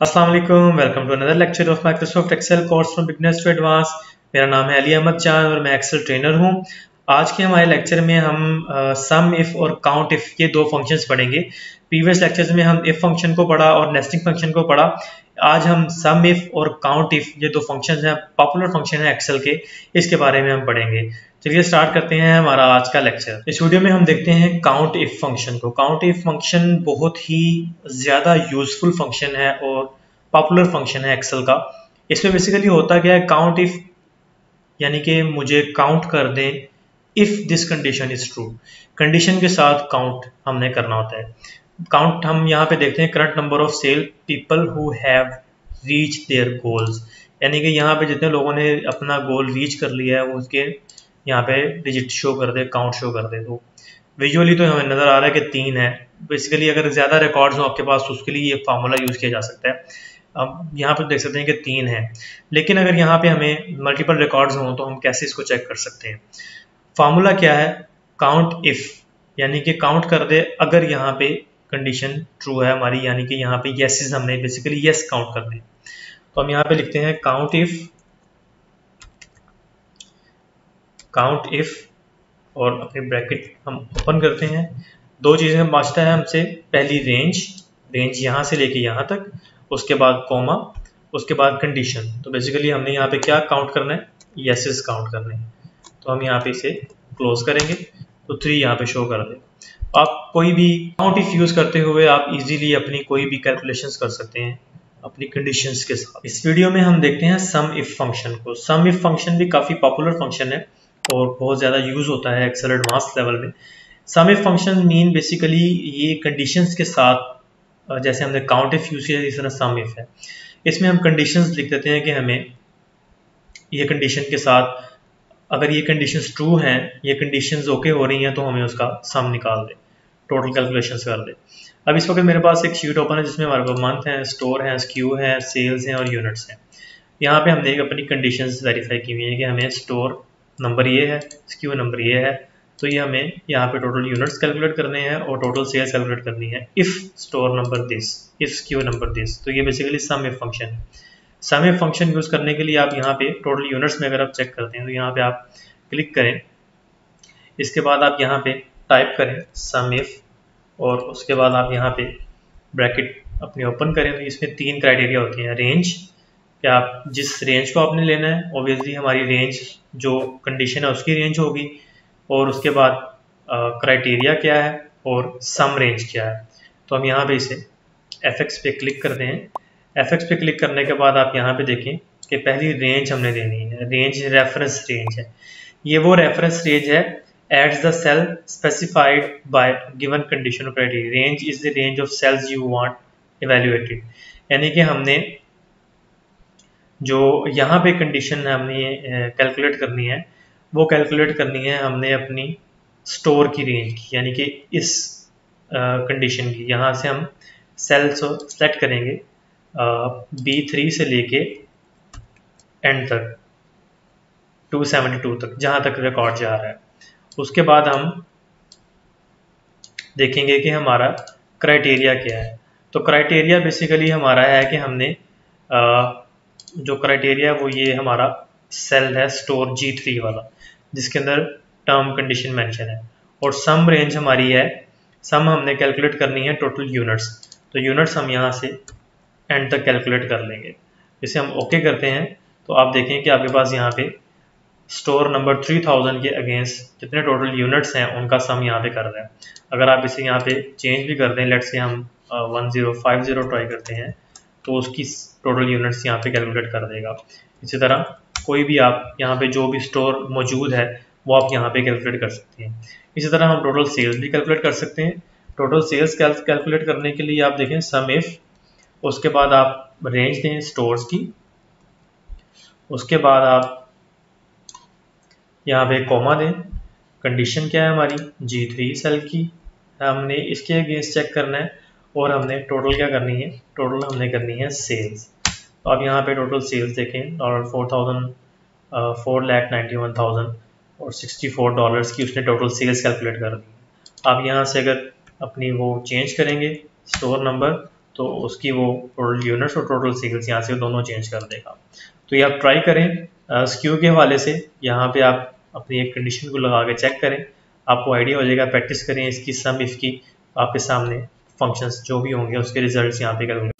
अस्सलाम वालेकुम, welcome to another lecture of Microsoft Excel course from beginners to advance. मेरा नाम है अली अहमद जान और मैं एक्सेल ट्रेनर हूं। आज के हमारे लेक्चर में हम सम इफ और काउंट इफ ये दो फंक्शंस पढ़ेंगे। प्रीवियस लेक्चर्स में हम इफ फंक्शन को पढ़ा और नेस्टिंग फंक्शन को पढ़ा। आज हम सम इफ और काउंट इफ ये दो फंक्शंस हैं, पॉपुलर फंक्शन है एक्सेल के, इसके बारे में हम पढ़ेंगे। चलिए स्टार्ट करते हैं हमारा आज का लेक्चर। इस वीडियो में हम देखते हैं काउंट इफ फंक्शन को। काउंट इफ फंक्शन बहुत ही ज्यादा यूजफुल फंक्शन है और पॉपुलर फंक्शन है एक्सेल का। इसमें बेसिकली होता क्या है, काउंट इफ यानी कि मुझे काउंट कर दें if this condition is true. Condition के साथ काउंट हमने करना होता है। काउंट हम यहाँ पे देखते हैं current number of sale people who have reach their goals, यानी कि यहाँ पे जितने लोगों ने अपना गोल रीच कर लिया है वो उसके यहाँ पे डिजिट शो कर दे, काउंट शो कर दे। तो विजुअली तो हमें नजर आ रहा है कि 3 है। बेसिकली अगर ज्यादा रिकॉर्ड्स हो आपके पास तो उसके लिए ये फार्मूला यूज किया जा सकता है। अब यहाँ पे देख सकते हैं कि 3 है, लेकिन अगर यहाँ पे हमें मल्टीपल रिकॉर्ड्स हों तो हम कैसे इसको चेक कर सकते हैं। फार्मूला क्या है, काउंट इफ, यानी कि काउंट कर दे अगर यहाँ पे कंडीशन ट्रू है हमारी, यानी कि यहाँ पे येसेस हमने बेसिकली येस काउंट करने। तो हम यहाँ पे लिखते हैं काउंट इफ और अपने ब्रैकेट हम ओपन करते हैं। दो चीजें मांगता है हमसे, पहली रेंज यहाँ से लेके यहाँ तक, उसके बाद कॉमा, उसके बाद कंडीशन। तो बेसिकली हमने यहाँ पे क्या काउंट करना है, येसेस काउंट करने हैं। तो हम यहाँ पे इसे क्लोज करेंगे तो 3 यहाँ पे शो कर दे। आप कोई भी काउंट इफ यूज करते हुए आप इजीली अपनी कोई भी कैलकुलेशंस कर सकते हैं अपनी कंडीशंस के साथ। इस वीडियो में हम देखते हैं सम इफ फंक्शन को। सम इफ फंक्शन भी काफी पॉपुलर फंक्शन है और बहुत ज्यादा यूज होता है एक्सेल एडवांस लेवल में। सम इफ फंक्शन मीन बेसिकली ये कंडीशंस के साथ, जैसे हमने काउंट इफ यूज किया इस तरह सम इफ है। इसमें हम कंडीशंस लिख देते हैं कि हमें ये कंडीशन के साथ अगर ये कंडीशंस ट्रू हैं, ये कंडीशंस ओके हो रही हैं तो हमें उसका सम निकाल दे, टोटल कैलकुलेशंस कर दे। अब इस वक्त मेरे पास एक शीट ओपन है जिसमें हमारे पास मंथ है, स्टोर है, SKU है, सेल्स हैं और यूनिट्स हैं। यहाँ पे हमने अपनी कंडीशंस वेरीफाई की हुई है कि हमें स्टोर नंबर ये है, SKU नंबर ये है, तो ये हमें यहाँ पे टोटल यूनिट्स कैलकुलेट करने हैं और टोटल सेल्स कैलकुलेट करनी है। If store number this, if SKU number this, तो ये बेसिकली सम इफ फंक्शन है। सम इफ फंक्शन यूज करने के लिए आप यहाँ पे टोटल यूनिट्स में अगर आप चेक करते हैं तो यहाँ पे आप क्लिक करें, इसके बाद आप यहाँ पे टाइप करें सम इफ और उसके बाद आप यहाँ पे ब्रैकेट अपनी ओपन करें। तो इसमें 3 क्राइटेरिया होती हैं। रेंज, कि आप जिस रेंज को आपने लेना है, ऑब्वियसली हमारी रेंज जो कंडीशन है उसकी रेंज होगी, और उसके बाद क्राइटेरिया क्या है और सम रेंज क्या है। तो हम यहाँ पे इसे FX पे क्लिक करते हैं। FX पे क्लिक करने के बाद आप यहाँ पे देखें कि पहली रेंज हमने देनी है। रेंज रेफरेंस रेंज है, ये वो रेफरेंस रेंज है at the cell specified by given condition criteria. Range is the range of cells you want evaluated, यानी कि हमने जो यहाँ पे कंडीशन हमने कैलकुलेट करनी है वो कैलकुलेट करनी है हमने अपनी स्टोर की रेंज की, यानी कि इस कंडीशन की। यहाँ से हम सेल्स सेलेक्ट करेंगे B3 से लेके एंड तक 272 तक, जहाँ तक रिकॉर्ड जा रहा है। उसके बाद हम देखेंगे कि हमारा क्राइटेरिया क्या है। तो क्राइटेरिया बेसिकली हमारा है कि हमने जो क्राइटेरिया वो ये हमारा सेल है स्टोर G3 वाला, जिसके अंदर टर्म कंडीशन मेंशन है। और सम रेंज हमारी है, सम हमने कैलकुलेट करनी है टोटल यूनिट्स। तो यूनिट्स हम यहाँ से एंड तक कैलकुलेट कर लेंगे। इसे हम ओके करते हैं तो आप देखें कि आपके पास यहाँ पे स्टोर नंबर 3000 के अगेंस्ट जितने टोटल यूनिट्स हैं उनका सम यहाँ पे कर रहा है। अगर आप इसे यहाँ पे चेंज भी कर दें, लेट्स से हम 1050 ट्राई करते हैं तो उसकी टोटल यूनिट्स यहाँ पे कैलकुलेट कर देगा। इसी तरह कोई भी आप यहाँ पे जो भी स्टोर मौजूद है वो आप यहाँ पे कैलकुलेट कर सकते हैं। इसी तरह हम टोटल सेल्स भी कैलकुलेट कर सकते हैं। टोटल सेल्स कैलकुलेट करने के लिए आप देखें सम इफ, उसके बाद आप रेंज दें स्टोर्स की, उसके बाद आप यहाँ पे कॉमा दें। कंडीशन क्या है हमारी, G3 सेल की, हमने इसके अगेंस्ट चेक करना है और हमने टोटल क्या करनी है, टोटल हमने करनी है सेल्स। तो आप यहाँ पे टोटल सेल्स देखें, $4,91,000 और $64 की उसने टोटल सेल्स कैलकुलेट कर दी। आप यहाँ से अगर अपनी वो चेंज करेंगे स्टोर नंबर तो उसकी वो टोटल यूनिट्स और टोटल सेल्स यहाँ से दोनों चेंज कर देगा। तो ये आप ट्राई करें स्क्यू के हवाले से, यहाँ पे आप अपनी एक कंडीशन को लगा के चेक करें, आपको आइडिया हो जाएगा। प्रैक्टिस करें इसकी, सम इफ की, आपके सामने फंक्शंस जो भी होंगे उसके रिजल्ट्स यहाँ पे करेंगे।